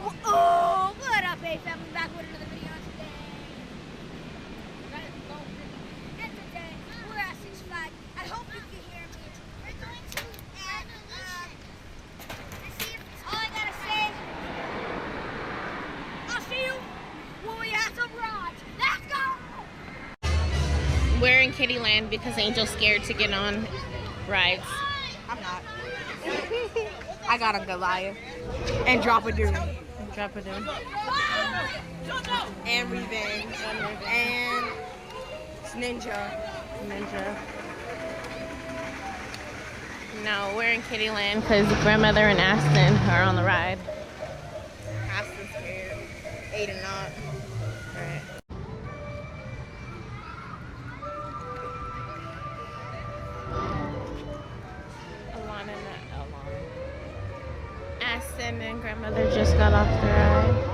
Oh, what up, A family? Back with another video today. And today, we're at Six Flags. I hope you can hear me. We're going to, and see if all I gotta say. I'll see you when we have some rides. Let's go! We're in Kittyland because Angel's scared to get on rides. I'm not. I got a Goliath. And drop a dude. Drop it in. And Revenge. And Ninja. No, we're in Kittyland because grandmother and Aston are on the ride. Aston's scared. Aiden not. Right. Aston and grandmother just got off the ride.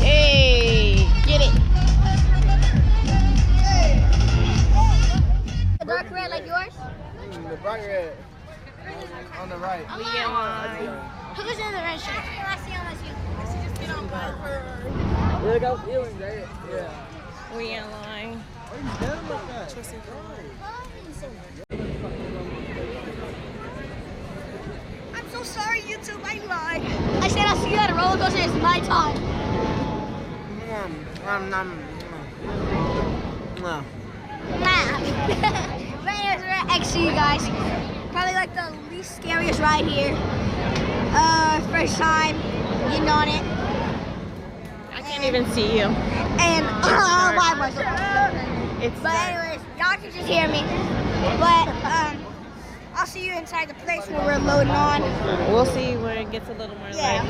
Hey, get it. The dark red like yours? The bright red. On the right. We get line. Who's in the red shirt? I see on my shoe. I should just get on by her. Look, I was feeling that. Yeah. We in line. Why are you standing like that? I'm so sorry, YouTube. I lied. I said I'll see you at a roller coaster. It's my time. Nah. But anyways, we're at XC, guys. Probably like the least scariest ride here. First time getting on it. I can't even see you. And my voice. It's But anyways, y'all can just hear me. But I'll see you inside the place where we're loading on. We'll see where it gets a little more light.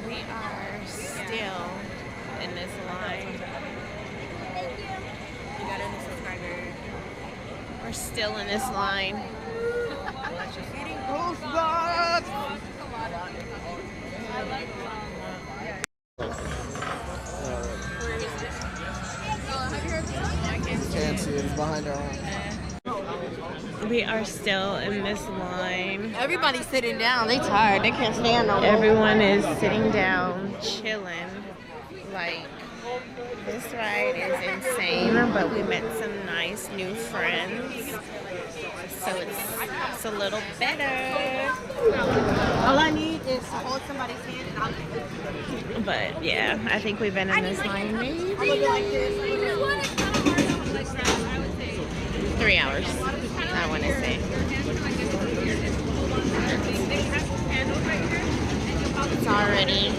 We are still in this line. You got a new subscriber. We're still in this line. Can't see it. It's behind our arm. We are still in this line. Everybody's sitting down. They tired. They can't stand no more. Everyone is sitting down, chilling. Like, this ride is insane, but we met some nice new friends. So it's a little better. All I need is to hold somebody's hand and I'll get it. But yeah, I think we've been in this line maybe I'm gonna be like this. 3 hours, I want to say. It's already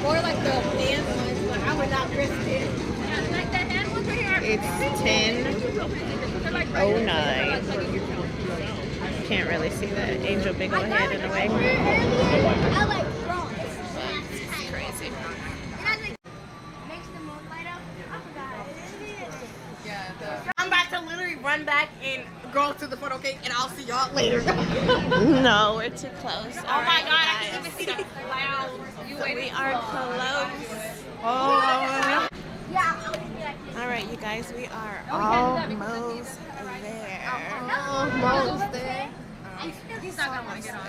Or like the band ones, but I would not risk it. It's 10:09. Can't really see that Angel big old head in the way. I like frogs. It's crazy. And I think makes the moon light up. I forgot. I'm about to literally run back and go to the photo cake and I'll see y'all later. No, we're too close. Oh my god, I can even see the clouds. We are close. Oh. Yeah, I'll just be like this. All right, you guys, we are almost there. Almost there. He's not gonna want to get on.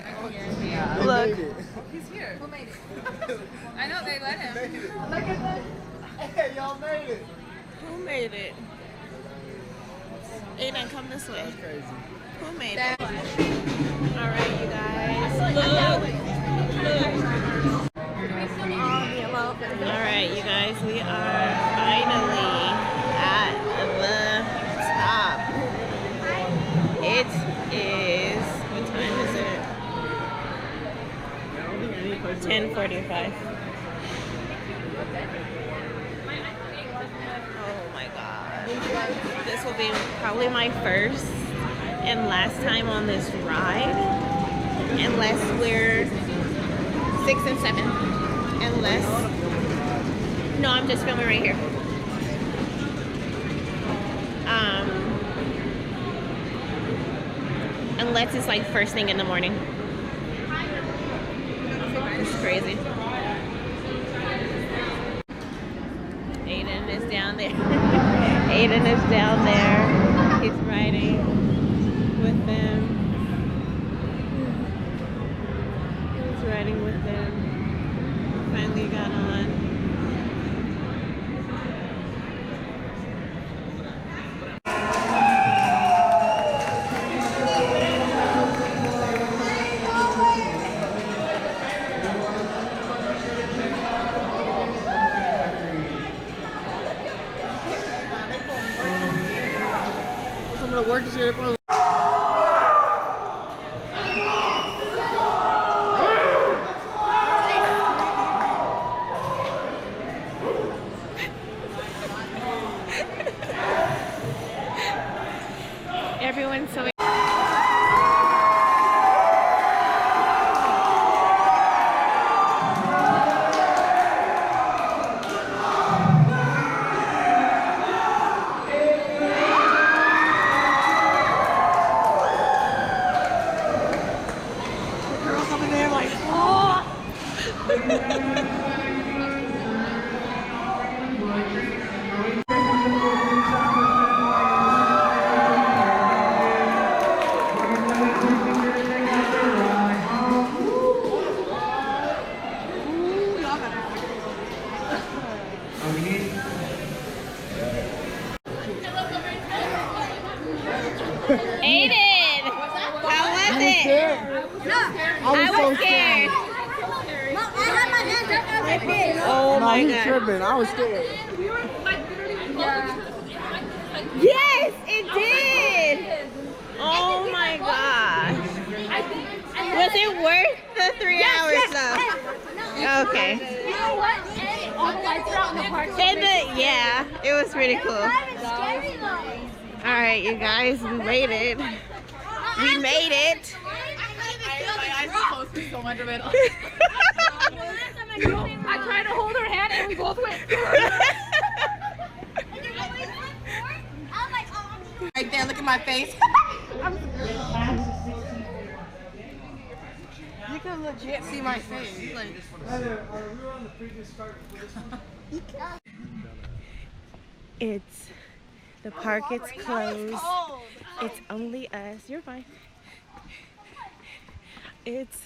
Look. He's here. Who made it? I know they let him. Hey, y'all made it. Who made it? Aiden, come this way. That's crazy. Who made it? All right, you guys. All right, you guys, we are finally at the top. It is, what time is it? 10:45. Oh my God. This will be probably my first and last time on this ride. unless we're 6 and 7. Unless, no, I'm just filming right here. Unless it's like first thing in the morning. It's crazy. Aiden is down there. Aiden is down there. He's riding with them. He's riding with them. Finally got on. Some of the work is here. Everyone's so Aiden! How was it? I was scared. Oh my god. Tripping. I was scared. Yes, it did! Oh my gosh. Was it worth the 3 hours though? Okay. You know what? All the lights are out in the park. Yeah, it was pretty cool. Scary though. Alright, you guys, we made it. We made it. I posted so much of it. I tried to hold her hand and we both went. Right there, look at my face. You can legit see my face. Like, It's the park is closed. It's only us. You're fine. It's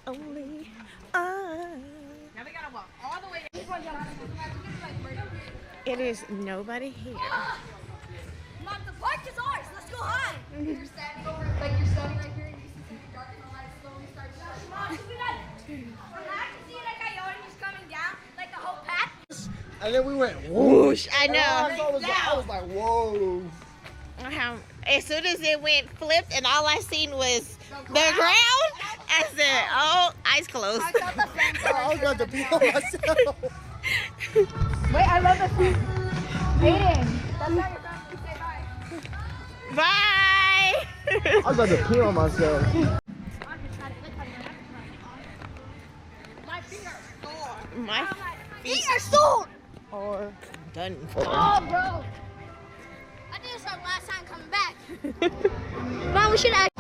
only us. now we gotta walk all the way. It is nobody here. Mom, the park is ours. Let's go high. You're standing over, like you're standing right here and you see something dark and the light slowly starts shining. Mom, should we not relax and see that coyote just coming down like the whole path? And then we went whoosh. I know. I was like, whoa. As soon as it went flipped and all I seen was the ground, I said, oh, eyes closed. I was about to pee on myself. Wait, I love this one. Aiden, that's not your family. Say bye. Bye. I was about to pee on myself. My Feet are sore. Or done. Oh, bro. I did this our last time coming back. Mom, we should act.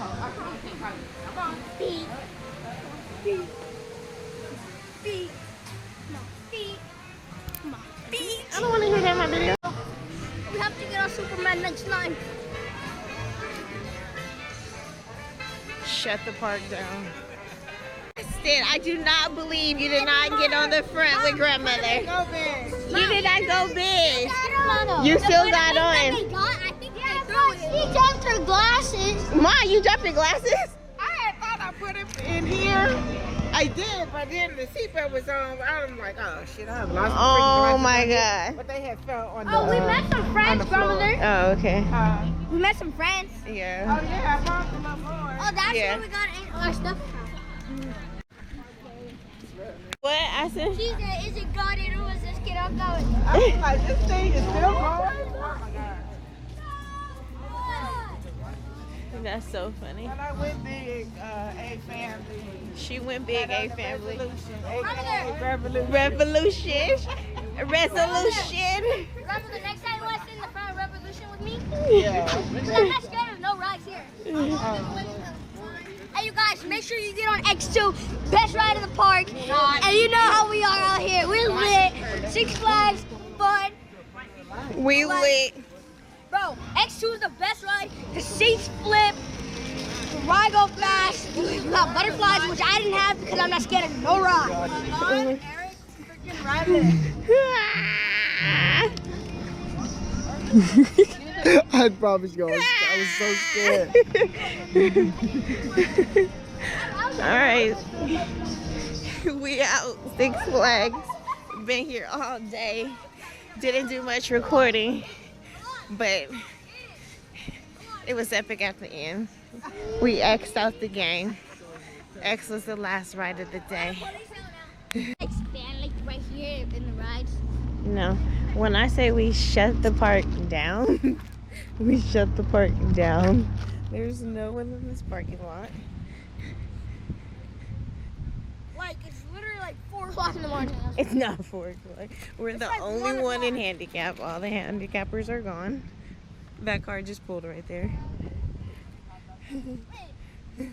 Feet. Feet. Feet. No, feet. Come on. Feet. I don't want to hear that in my video. We have to get our Superman next time. Shut the park down. I do not believe you did not get on the front with grandmother. You did not go big. You still got on. I think she dropped her glasses. Ma, you dropped your glasses? I thought I put it in here. I did, but then the seatbelt was on. I was like, oh shit, I have lost Oh my god. But they had fell on the. Oh, we met some friends, grandmother. Oh, okay. We met some friends. Yeah. Oh yeah, I brought them up more. Oh, that's Yeah. where we got our stuff from. What? I said. She said, is it guarded or was this kid on going? I was like, this thing is still going. Oh my god. That's so funny. And I went big, A family. She went big, A family. Revolution. Revolution. Resolution. Remember the next time you want to sit in the front of Revolution with me? Yeah. I'm not scared of no rides here. Hey, you guys, make sure you get on X2, best ride in the park. And you know how we are out here. We're lit. Six Flags, fun. We lit. Bro, X2 is the best ride. The seats flip. The ride go fast. You got butterflies, which I didn't have because I'm not scared of no ride. Eric, freaking riding. I promise you, I was so scared. All right. We out. Six Flags. Been here all day. Didn't do much recording, but it was epic at the end. We X'd out the game. X was the last ride of the day. Expand like right here in the rides. No, when I say we shut the park down, we shut the park down. There's no one in this parking lot. Like, it's literally like 4 o'clock in the morning. It's not 4 o'clock. We're the like only 1 one in o'clock. handicap. All the handicappers are gone. That car just pulled right there. Wait.